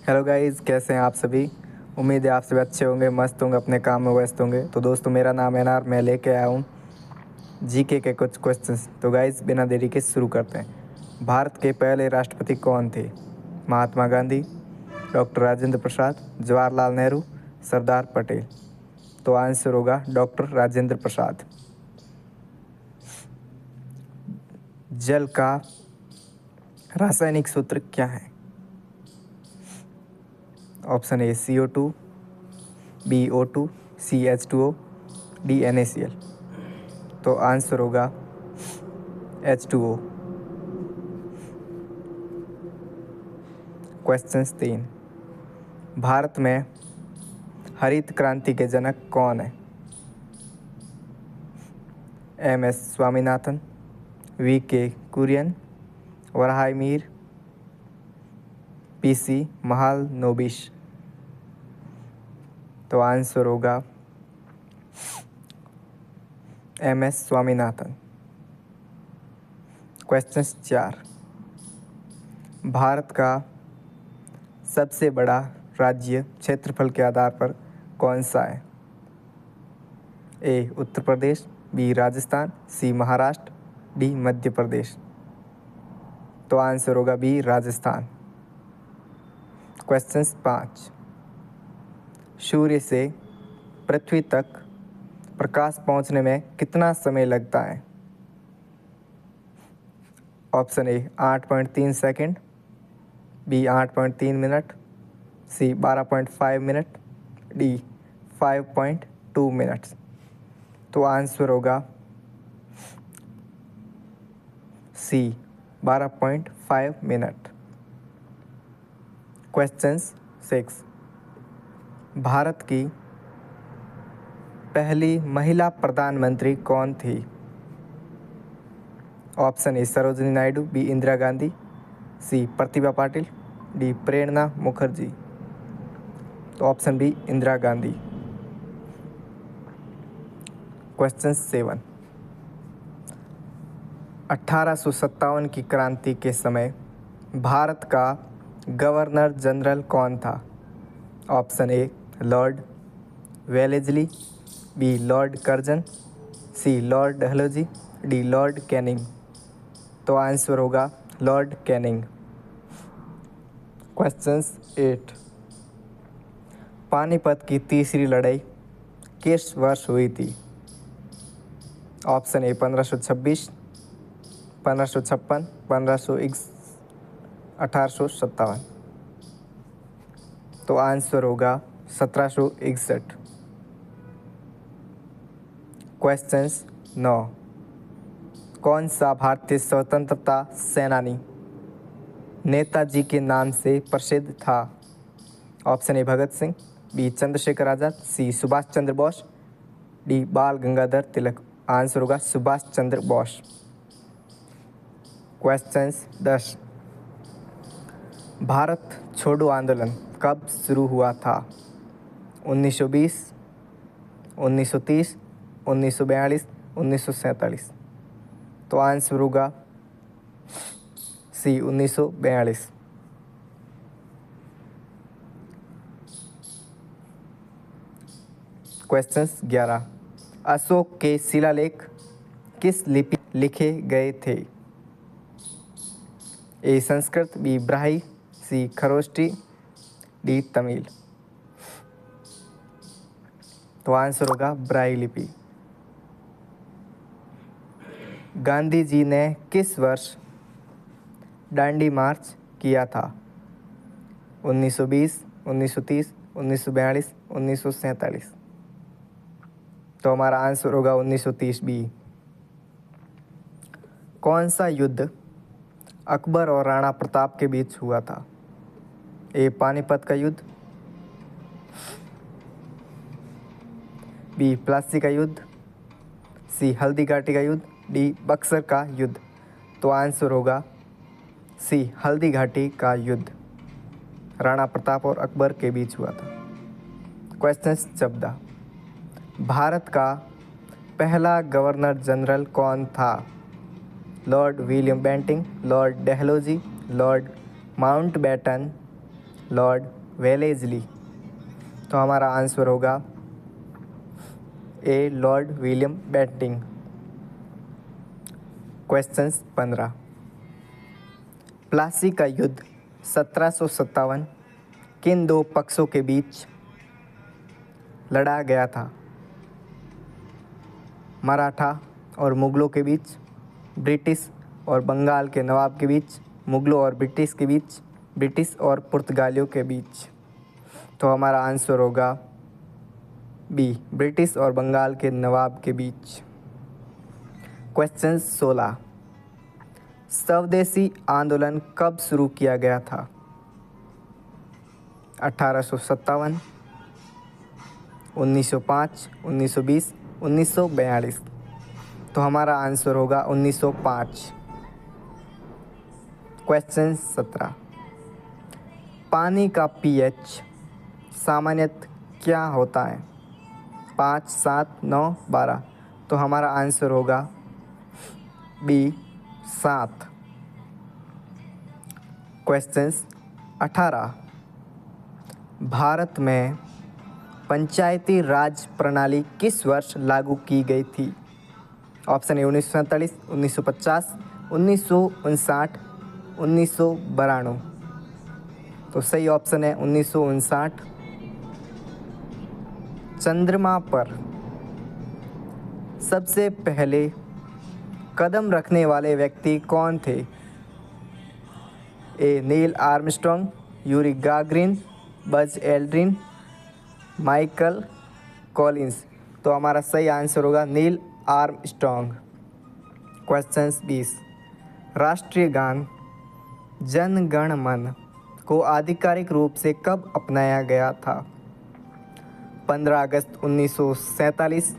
Hello guys, कैसे हैं आप सभी। उम्मीद है आप सभी अच्छे होंगे, मस्त होंगे, अपने काम में व्यस्त होंगे। तो दोस्तों, मेरा नाम है नार, मैं लेके आया हूँ जीके के कुछ क्वेश्चंस। तो गाइस, बिना देरी के शुरू करते हैं। भारत के पहले राष्ट्रपति कौन थे? महात्मा गांधी, डॉक्टर राजेंद्र प्रसाद, जवाहरलाल नेहरू, सरदार पटेल। तो आंसर होगा डॉक्टर राजेंद्र प्रसाद। जल का रासायनिक सूत्र क्या है? Option A CO2, B O2, C H2O, D NaCl। तो आंसर होगा H2O। क्वेश्चन 3। भारत में हरित क्रांति के जनक कौन है? MS Swaminathan, VK Kurien, वराहाई Mir, PC Mahalanobis. तो आंसर होगा MS स्वामीनाथन। क्वेश्चन 4। भारत का सबसे बड़ा राज्य क्षेत्रफल के आधार पर कौन सा है? A Uttar Pradesh, B Rajasthan, C Maharashtra, D Madhya Pradesh. तो आंसर होगा B राजस्थान। क्वेश्चन 5। सूर्य से पृथ्वी तक प्रकाश पहुंचने में कितना समय लगता है? Option A 8.3 second, B 8.3 minute, C 12.5 minute, D 5.2 minutes. तो आंसर होगा सी 12.5 मिनट। क्वेश्चन 6। भारत की पहली महिला प्रधानमंत्री कौन थी? Option A Sarojini Naidu, B Indira Gandhi, C Pratibha Patil, D Prerna Mukherjee. तो option B Indira Gandhi. Question 7। 1857 की क्रांति के समय भारत का गवर्नर जनरल कौन था? Option A Lord Wellesley, B Lord Curzon, C Lord Dalhousie, D Lord Canning. तो आंसर होगा लॉर्ड कैनिंग। क्वेश्चन 8। पानीपत की तीसरी लड़ाई किस वर्ष हुई थी? Option A 1526, 1556, 1857। तो आंसर होगा 1761। क्वेश्चन 9। कौन सा भारतीय स्वतंत्रता सेनानी नेताजी के नाम से प्रसिद्ध था? Option A Bhagat Singh, B Chandrashekhar Azad, C Subhash Chandra Bose, D Bal Gangadhar Tilak. Answer होगा सुभाष चंद्र बोस। क्वेश्चन 10। भारत छोड़ो आंदोलन कब शुरू हुआ था? 1920, 1930, 1942, 1947। तो आंसर होगा सी 1942। क्वेश्चन 11। अशोक के शिलालेख किस लिपि लिखे गए थे? ए संस्कृत, बी ब्राह्मी, सी खरोष्टी, डी तमिल। तो आंसर होगा ब्राह्मी लिपि। गांधी जी ने किस वर्ष दांडी मार्च किया था? 1920, 1930, 1942, 1947। तो हमारा आंसर होगा 1930 बी। कौन सा युद्ध अकबर और राणा प्रताप के बीच हुआ था? ए पानीपत का युद्ध, बी प्लासी का युद्ध, सी हल्दी घाटी का युद्ध, डी बक्सर का युद्ध। तो आंसर होगा सी हल्दी घाटी का युद्ध राणा प्रताप और अकबर के बीच हुआ था। क्वेश्चन 14। भारत का पहला गवर्नर जनरल कौन था? Lord William Bentinck, Lord Dalhousie, Lord Mountbatten, Lord Wellesley. तो हमारा आंसर होगा A, Lord William Bentinck. Questions 15। Plassey का युद्ध 1757 किन दो पक्षों के बीच लड़ा गया था? मराठा और मुगलों के बीच, ब्रिटिश और बंगाल के नवाब के बीच, मुगलों और ब्रिटिश के बीच, ब्रिटिश और पुर्तगालियों के बीच। तो हमारा आंसर होगा बी, ब्रिटिश और बंगाल के नवाब के बीच। क्वेश्चन 16। स्वदेशी आंदोलन कब शुरू किया गया था? 1857, 1905, 1920, 1942। तो हमारा आंसर होगा 1905। क्वेश्चन 17। पानी का पीएच सामान्यतः क्या होता है? 5, 7, 9, 12। तो हमारा आंसर होगा बी, 7। क्वेश्चंस 18। भारत में पंचायती राज प्रणाली किस वर्ष लागू की गई थी? ऑप्शन ए 1947, 1950, 1959, 1992। तो सही ऑप्शन है 1959। चंद्रमा पर सबसे पहले कदम रखने वाले व्यक्ति कौन थे? A, Neil Armstrong, Yuri Gagarin, Buzz Aldrin, Michael Collins. तो हमारा सही आंसर होगा नील आर्मस्ट्रॉन्ग। क्वेश्चन 20। राष्ट्रीय गान जन गण मन को आधिकारिक रूप से कब अपनाया गया था? 15 अगस्त 1947,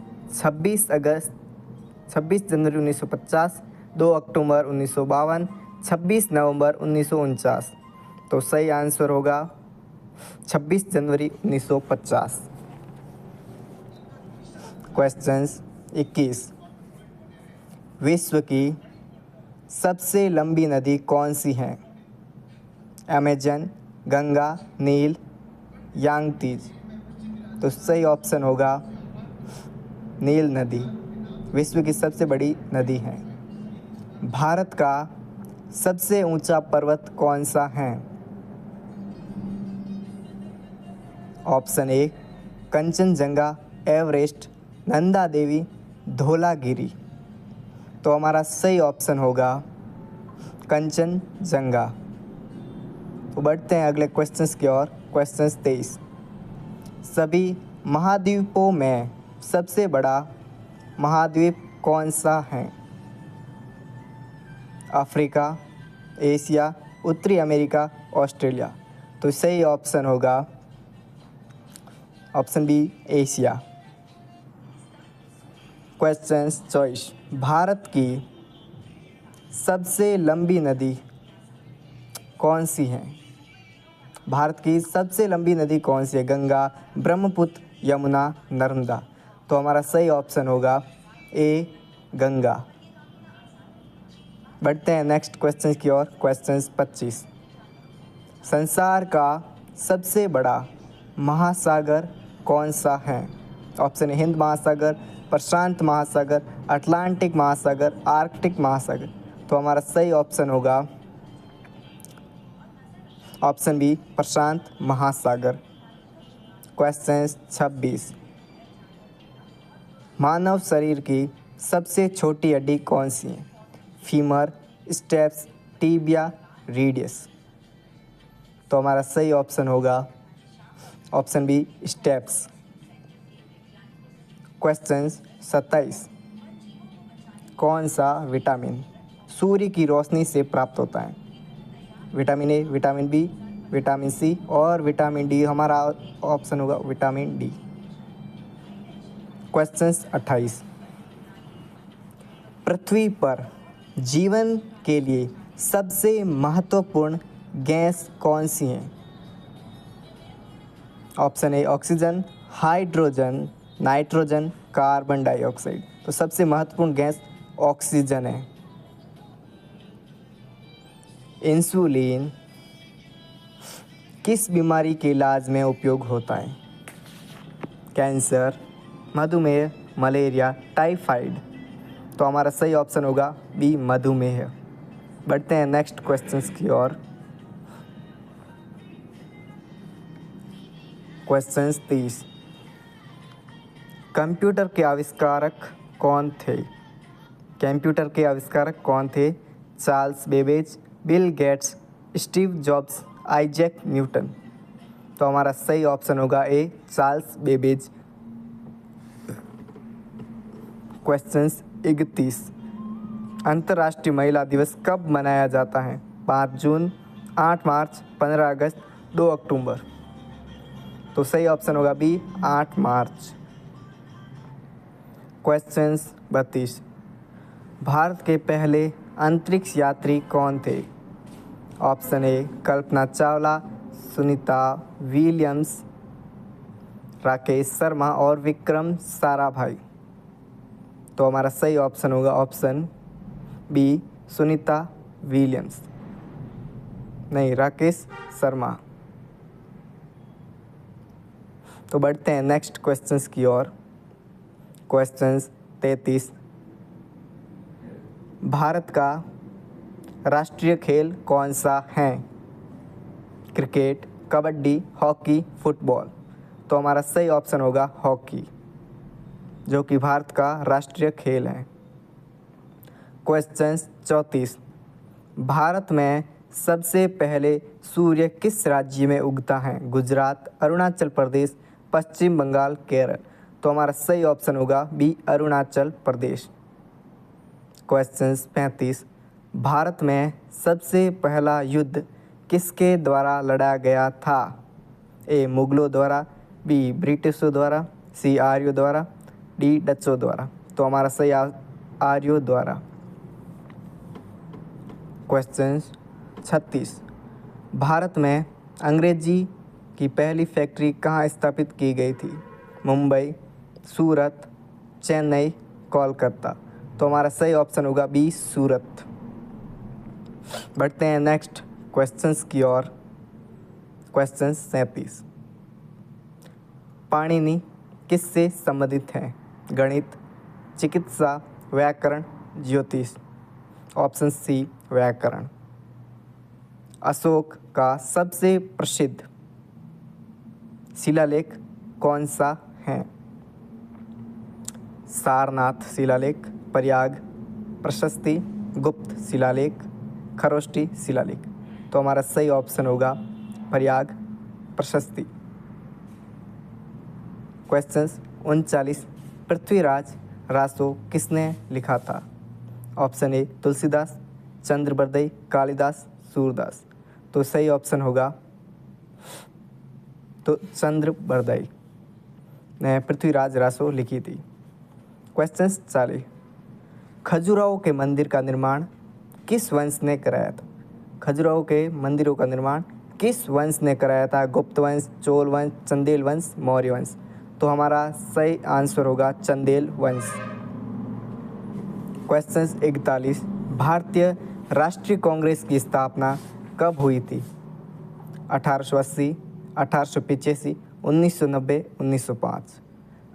26 जनवरी 1950, 2 अक्टूबर 1952, 26 नवंबर 1949। तो सही आंसर होगा 26 जनवरी 1950। क्वेश्चंस 21। विश्व की सबसे लंबी नदी कौन सी है? अमेजन, गंगा, नील, यांगतीज। तो सही ऑप्शन होगा नील नदी विश्व की सबसे बड़ी नदी है। भारत का सबसे ऊंचा पर्वत कौन सा है? Option A Kanchenjunga, Everest, Nanda Devi, Dhaulagiri. तो हमारा सही ऑप्शन होगा कंचनजंगा। तो बढ़ते हैं अगले क्वेश्चंस की ओर। क्वेश्चन 23। सभी महाद्वीपों में सबसे बड़ा महाद्वीप कौन सा है? अफ्रीका, एशिया, उत्तरी अमेरिका, ऑस्ट्रेलिया। तो सही ऑप्शन होगा option B, Asia. Question 24। Bharat की सबसे लंबी नदी कौन सी है? भारत की सबसे लंबी नदी कौन सी है? गंगा, ब्रह्मपुत्र, यमुना, नर्मदा। तो हमारा सही ऑप्शन होगा ए, गंगा। बढ़ते हैं नेक्स्ट क्वेश्चन की ओर। क्वेश्चन 25। संसार का सबसे बड़ा महासागर कौन सा है? ऑप्शन ए हिंद महासागर, प्रशांत महासागर, अटलांटिक महासागर, आर्कटिक महासागर। तो हमारा सही ऑप्शन होगा ऑप्शन बी, प्रशांत महासागर। क्वेश्चन 26। मानव शरीर की सबसे छोटी हड्डी कौन सी है? Femur, steps, tibia, radius. तो हमारा सही ऑप्शन होगा ऑप्शन बी, स्टेप्स। क्वेश्चन 27। कौन सा विटामिन सूर्य की रोशनी से प्राप्त होता है? Vitamin A, vitamin B, vitamin C और विटामिन डी। हमारा ऑप्शन होगा विटामिन डी। क्वेश्चन 28। पृथ्वी पर जीवन के लिए सबसे महत्वपूर्ण गैस कौन सी है? Option A oxygen, hydrogen, nitrogen, carbon dioxide. तो सबसे महत्वपूर्ण गैस ऑक्सीजन है। इंसुलिन किस बीमारी के इलाज में उपयोग होता है? कैंसर, मधुमेह, मलेरिया, टाइफाइड। तो हमारा सही ऑप्शन होगा बी मधुमेह। बढ़ते हैं नेक्स्ट क्वेश्चंस की ओर। क्वेश्चंस 30। कंप्यूटर के आविष्कारक कौन थे? कंप्यूटर के आविष्कारक कौन थे? Charles Babbage, Bill Gates, Steve jobs, Isaac Newton. तो हमारा सही ऑप्शन होगा ए चार्ल्स बेबेज। क्वेश्चंस 31। अंतर्राष्ट्रीय महिला दिवस कब मनाया जाता है? 5 जून, 8 मार्च, 15 अगस्त, 2 अक्टूबर। तो सही ऑप्शन होगा बी 8 मार्च। क्वेश्चंस 32। भारत के पहले अंतरिक्ष यात्री कौन थे? Option A Kalpana Chawla, Sunita Williams, Rakesh Sharma और विक्रम साराभाई। तो हमारा सही ऑप्शन होगा ऑप्शन बी सुनीता विलियम्स, नहीं राकेश शर्मा। तो बढ़ते हैं नेक्स्ट क्वेश्चंस की ओर। क्वेश्चंस 33। भारत का राष्ट्रीय खेल कौन सा है? Cricket, kabaddi, hockey, football. तो हमारा सही ऑप्शन होगा हॉकी, जो कि भारत का राष्ट्रीय खेल है। क्वेश्चन 34। भारत में सबसे पहले सूर्य किस राज्य में उगता है? गुजरात, अरुणाचल प्रदेश, पश्चिम बंगाल, केरल। तो हमारा सही ऑप्शन होगा बी अरुणाचल प्रदेश। क्वेश्चन 35। भारत में सबसे पहला युद्ध किसके द्वारा लड़ा गया था? ए मुगलों द्वारा, बी ब्रिटिशों द्वारा, सी आर्यों द्वारा, डी डचों द्वारा। तो हमारा सही आर्यों द्वारा। क्वेश्चन 36। भारत में अंग्रेजी की पहली फैक्ट्री कहाँ स्थापित की गई थी? मुंबई, सूरत, चेन्नई, कोलकाता। तो हमारा सही ऑप्शन होगा बी सूरत। बढ़ते हैं नेक्स्ट क्वेश्चंस की ओर। क्वेश्चन 37। पाणिनि किससे संबंधित हैं? गणित, चिकित्सा, व्याकरण, ज्योतिष। ऑप्शन सी व्याकरण। अशोक का सबसे प्रसिद्ध शिलालेख कौन सा है? सारनाथ शिलालेख, प्रयाग प्रशस्ति, गुप्त शिलालेख, खरोष्टी शिलालेख। तो हमारा सही ऑप्शन होगा प्रयाग प्रशस्ति। क्वेश्चन 39। पृथ्वीराज रासो किसने लिखा था? Option A Tulsidas, Chandbardai, Kalidas, Surdas. तो सही ऑप्शन होगा तो चंद्रबरदई ने पृथ्वीराज रासो लिखी थी। क्वेश्चन 40। खजुराहो के मंदिर का निर्माण किस वंश ने कराया था? खजुराहो के मंदिरों का निर्माण किस वंश ने कराया था? गुप्त वंश, चोल वंश, चंदेल वंश, मौर्य वंश। तो हमारा सही आंसर होगा चंदेल वंश। क्वेश्चन 41। भारतीय राष्ट्रीय कांग्रेस की स्थापना कब हुई थी? 1880, 1885, 1990, 1905।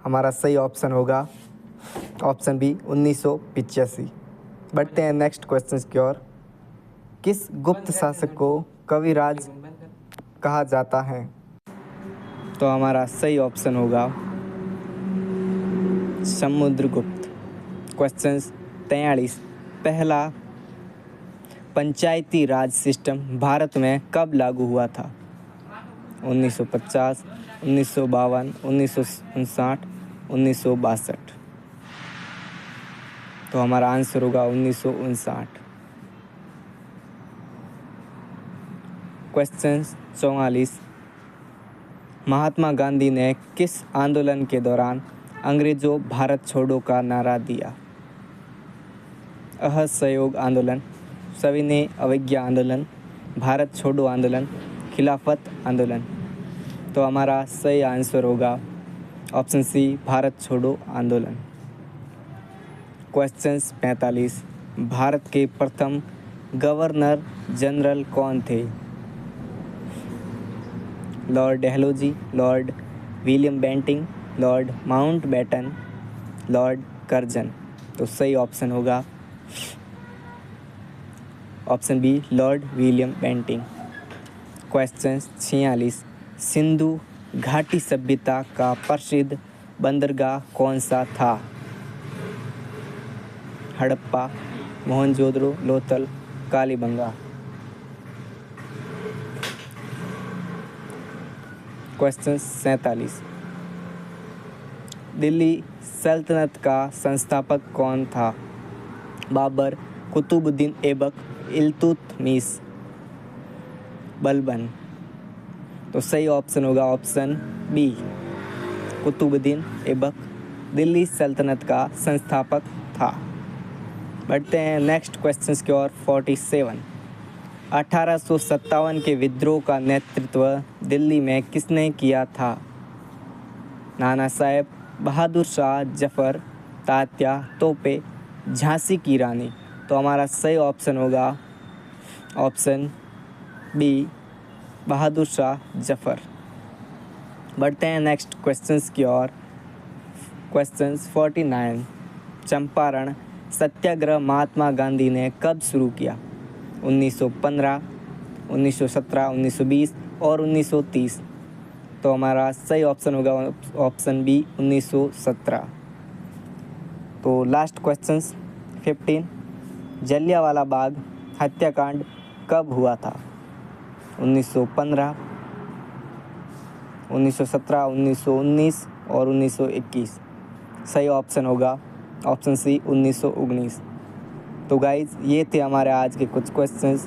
हमारा सही ऑप्शन होगा ऑप्शन बी 1985। बढ़ते हैं नेक्स्ट क्वेश्चन की ओर। किस गुप्त शासक को कविराज कहा जाता है? तो हमारा सही ऑप्शन होगा समुद्रगुप्त। क्वेश्चन 43। पहला पंचायती राज सिस्टम भारत में कब लागू हुआ था? 1950, 1952, 1959, 1962। तो हमारा आंसर होगा 1959। क्वेश्चन 44। महात्मा गांधी ने किस आंदोलन के दौरान अंग्रेजों भारत छोड़ो का नारा दिया? असहयोग आंदोलन, सविनय अवज्ञा आंदोलन, भारत छोड़ो आंदोलन, खिलाफत आंदोलन। तो हमारा सही आंसर होगा ऑप्शन सी भारत छोड़ो आंदोलन। क्वेश्चन 45। भारत के प्रथम गवर्नर जनरल कौन थे? Lord Dalhousie, Lord William Bentinck, Lord Mountbatten, Lord Curzon. तो सही ऑप्शन होगा option B, Lord William Bentinck. Question 46, Sindhu घाटी सभ्यता का प्रसिद्ध बंदरगाह कौन सा था? हड़प्पा, मोहनजोदड़ो, लोथल, कालीबंगा। क्वेश्चन 47, दिल्ली सल्तनत का संस्थापक कौन था? बाबर, कुतुबुद्दीन ऐबक, इल्तुतमिश, बलबन। तो सही ऑप्शन होगा ऑप्शन बी, कुतुबुद्दीन ऐबक दिल्ली सल्तनत का संस्थापक था। बढ़ते हैं नेक्स्ट क्वेश्चंस की ओर। 47, 1857 के विद्रोह का नेतृत्व दिल्ली में किसने किया था? नाना साहेब, बहादुर शाह जफर, तात्या तोपे, झांसी की रानी। तो हमारा सही ऑप्शन होगा ऑप्शन बी, बहादुर शाह जफर। बढ़ते हैं नेक्स्ट क्वेश्चंस की ओर। क्वेश्चंस 49, चंपारण सत्याग्रह महात्मा गांधी ने कब शुरू किया? 1915, 1917, 1920 और 1930। तो हमारा सही ऑप्शन होगा ऑप्शन बी, 1917। तो लास्ट क्वेश्चंस 15, जलियांवाला बाग हत्याकांड कब हुआ था? 1915, 1917, 1919 और 1921। सही ऑप्शन होगा ऑप्शन सी, 1919। तो गाइज़ ये थे हमारे आज के कुछ क्वेश्चंस।